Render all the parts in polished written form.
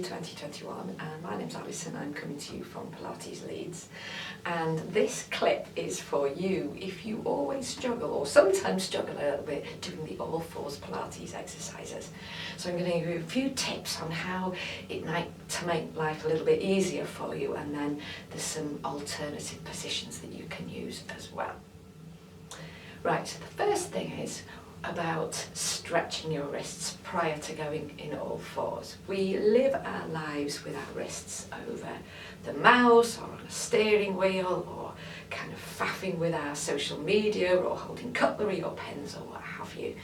2021, and my name's Alison. I'm coming to you from Pilates Leeds, and this clip is for you if you always struggle or sometimes struggle a little bit doing the all fours Pilates exercises. So I'm going to give you a few tips on how it might to make life a little bit easier for you, and then there's some alternative positions that you can use as well. Right, so the first thing is about stretching your wrists prior to going in all fours. We live our lives with our wrists over the mouse or on a steering wheel, or kind of faffing with our social media, or holding cutlery or pens or what have you.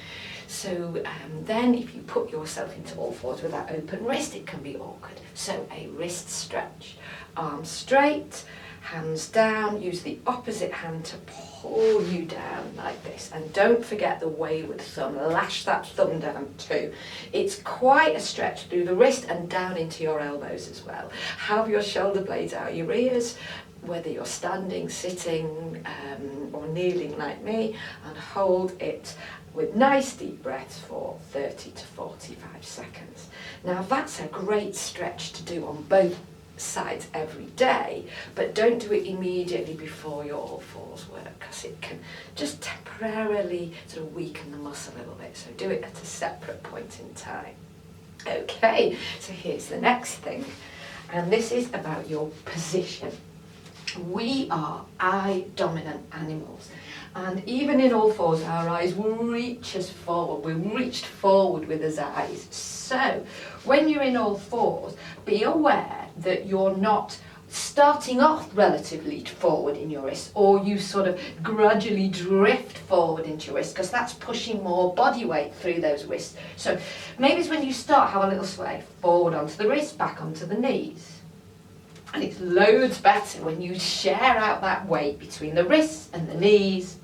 So then if you put yourself into all fours with that open wrist, it can be awkward. So a wrist stretch. Arms straight, hands down, use the opposite hand to pull you down like this, and don't forget the wayward thumb, lash that thumb down too. It's quite a stretch through the wrist and down into your elbows as well. Have your shoulder blades out your ears, whether you're standing, sitting or kneeling like me, and hold it with nice deep breaths for 30 to 45 seconds. Now that's a great stretch to do on both sides every day, but don't do it immediately before your all fours work, because it can just temporarily sort of weaken the muscle a little bit. So do it at a separate point in time. Okay, so here's the next thing, and this is about your position. We are eye dominant animals, and even in all fours our eyes will reach us forward. We're reached forward with us eyes. So when you're in all fours, be aware that you're not starting off relatively forward in your wrist, or you sort of gradually drift forward into your wrist, because that's pushing more body weight through those wrists. So maybe it's when you start, have a little sway forward onto the wrist, back onto the knees. And it's loads better when you share out that weight between the wrists and the knees,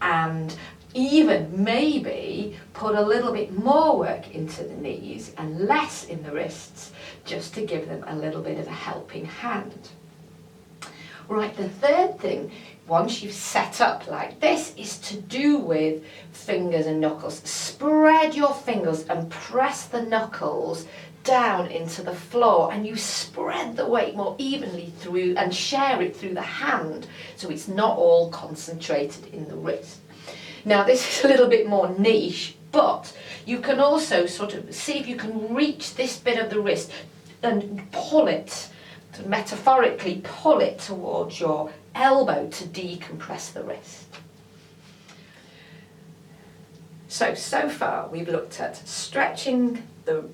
and even maybe put a little bit more work into the knees and less in the wrists, just to give them a little bit of a helping hand. Right, the third thing, once you've set up like this, is to do with fingers and knuckles. Spread your fingers and press the knuckles down into the floor, and you spread the weight more evenly through and share it through the hand, so it's not all concentrated in the wrist. Now this is a little bit more niche, but you can also sort of see if you can reach this bit of the wrist and pull it, metaphorically pull it towards your elbow to decompress the wrist. So far we've looked at stretching the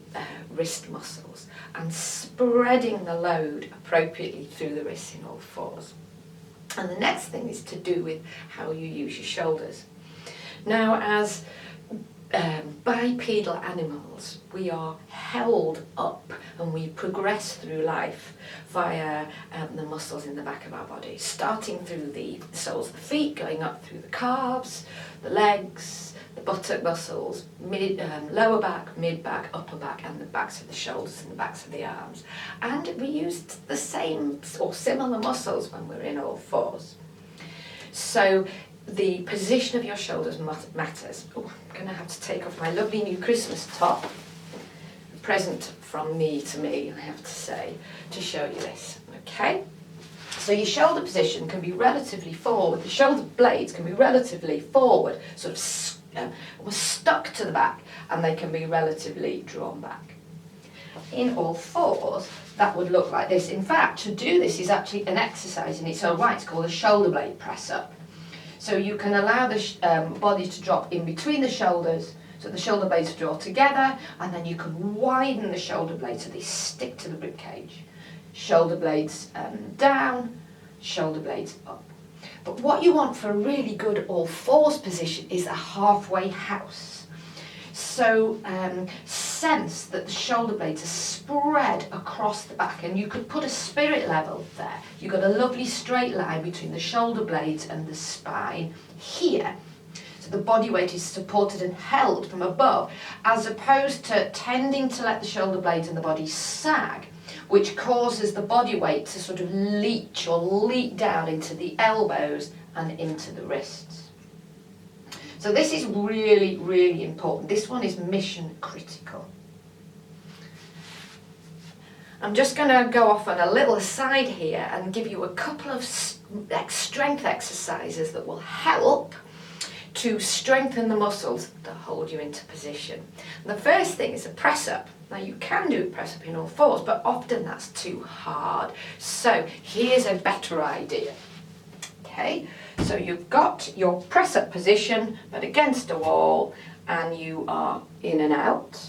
wrist muscles and spreading the load appropriately through the wrists in all fours. And the next thing is to do with how you use your shoulders. Now, as bipedal animals, we are held up and we progress through life via the muscles in the back of our body, starting through the soles of the feet, going up through the calves, the legs, the buttock muscles, lower back, mid back, upper back, and the backs of the shoulders and the backs of the arms. And we used the same or similar muscles when we're in all fours. So the position of your shoulders matters. Oh, I'm going to have to take off my lovely new Christmas top, a present from me to me, I have to say, to show you this. Okay? So your shoulder position can be relatively forward, the shoulder blades can be relatively forward, sort of almost stuck to the back, and they can be relatively drawn back. In all fours, that would look like this. In fact, to do this is actually an exercise in its own right. It's called a shoulder blade press up. So you can allow the body to drop in between the shoulders, so the shoulder blades draw together, and then you can widen the shoulder blades so they stick to the rib cage. Shoulder blades down, shoulder blades up. But what you want for a really good all fours position is a halfway house. So sense that the shoulder blades are spread across the back, and you could put a spirit level there. You've got a lovely straight line between the shoulder blades and the spine here. So the body weight is supported and held from above, as opposed to tending to let the shoulder blades and the body sag, which causes the body weight to sort of leach or leak down into the elbows and into the wrists. So this is really, really important. This one is mission critical. I'm just going to go off on a little aside here and give you a couple of strength exercises that will help to strengthen the muscles that hold you into position. And the first thing is a press up. Now you can do a press up in all fours, but often that's too hard. So here's a better idea. Okay, so you've got your press up position, but against a wall, and you are in and out,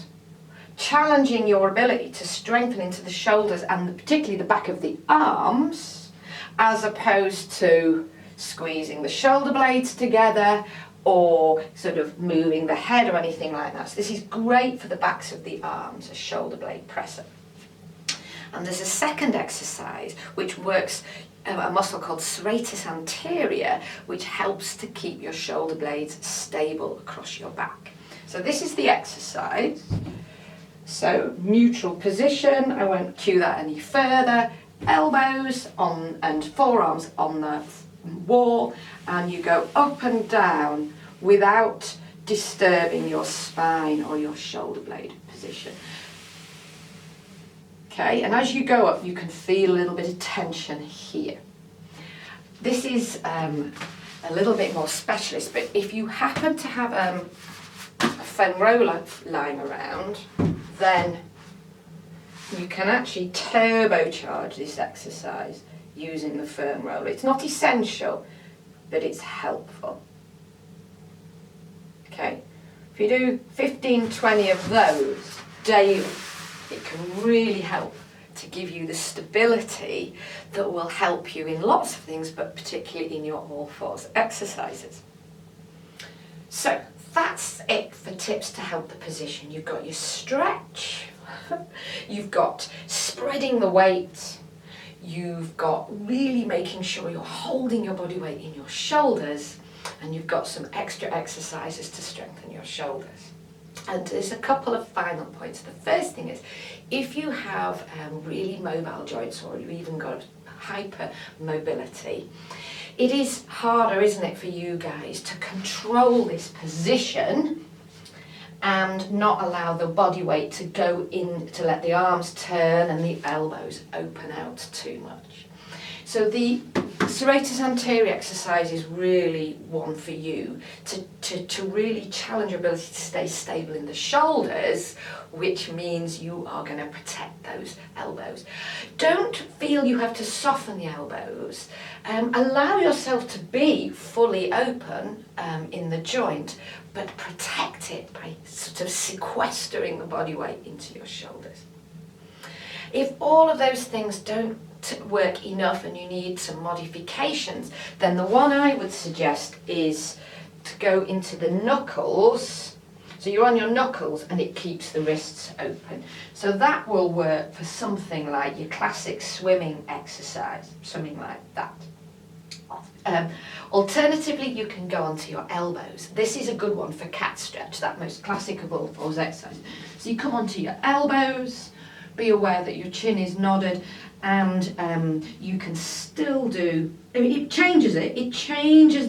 challenging your ability to strengthen into the shoulders and particularly the back of the arms, as opposed to squeezing the shoulder blades together or sort of moving the head or anything like that. So this is great for the backs of the arms, a shoulder blade presser. And there's a second exercise which works a muscle called serratus anterior, which helps to keep your shoulder blades stable across your back. So this is the exercise. So neutral position, I won't cue that any further. Elbows on and forearms on the wall, and you go up and down without disturbing your spine or your shoulder blade position. Okay, and as you go up you can feel a little bit of tension here. This is a little bit more specialist, but if you happen to have a foam roller lying around, then you can actually turbocharge this exercise using the foam roller. It's not essential, but it's helpful. Okay, if you do 15-20 of those daily, it can really help to give you the stability that will help you in lots of things, but particularly in your all fours exercises. So that's it for tips to help the position. You've got your stretch, you've got spreading the weight, you've got really making sure you're holding your body weight in your shoulders, and you've got some extra exercises to strengthen your shoulders. And there's a couple of final points. The first thing is, if you have really mobile joints, or you've even got hypermobility, it is harder, isn't it, for you guys to control this position and not allow the body weight to go in, to let the arms turn and the elbows open out too much. So the serratus anterior exercise is really one for you to really challenge your ability to stay stable in the shoulders, which means you are going to protect those elbows. Don't feel you have to soften the elbows. Allow yourself to be fully open in the joint, but protect it by sort of sequestering the body weight into your shoulders. If all of those things don't work enough and you need some modifications, then the one I would suggest is to go into the knuckles. So you're on your knuckles and it keeps the wrists open. So that will work for something like your classic swimming exercise, something like that. Alternatively, you can go onto your elbows. This is a good one for cat stretch, that most classic of all fours exercise. So you come onto your elbows, be aware that your chin is nodded, and you can still do, I mean, it changes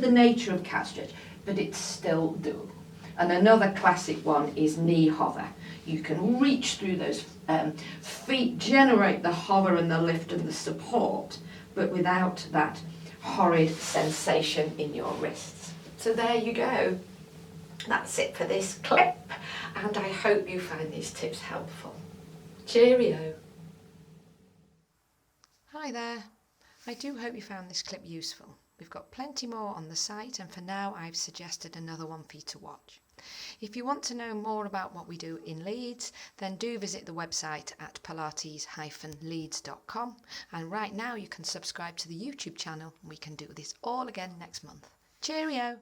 the nature of cat stretch, but it's still doable. And another classic one is knee hover. You can reach through those feet, generate the hover and the lift and the support, but without that horrid sensation in your wrists. So there you go. That's it for this clip, and I hope you find these tips helpful. Cheerio. Hi there. I do hope you found this clip useful. We've got plenty more on the site, and for now I've suggested another one for you to watch. If you want to know more about what we do in Leeds, then do visit the website at pilates-leeds.com, and right now you can subscribe to the YouTube channel, and we can do this all again next month. Cheerio!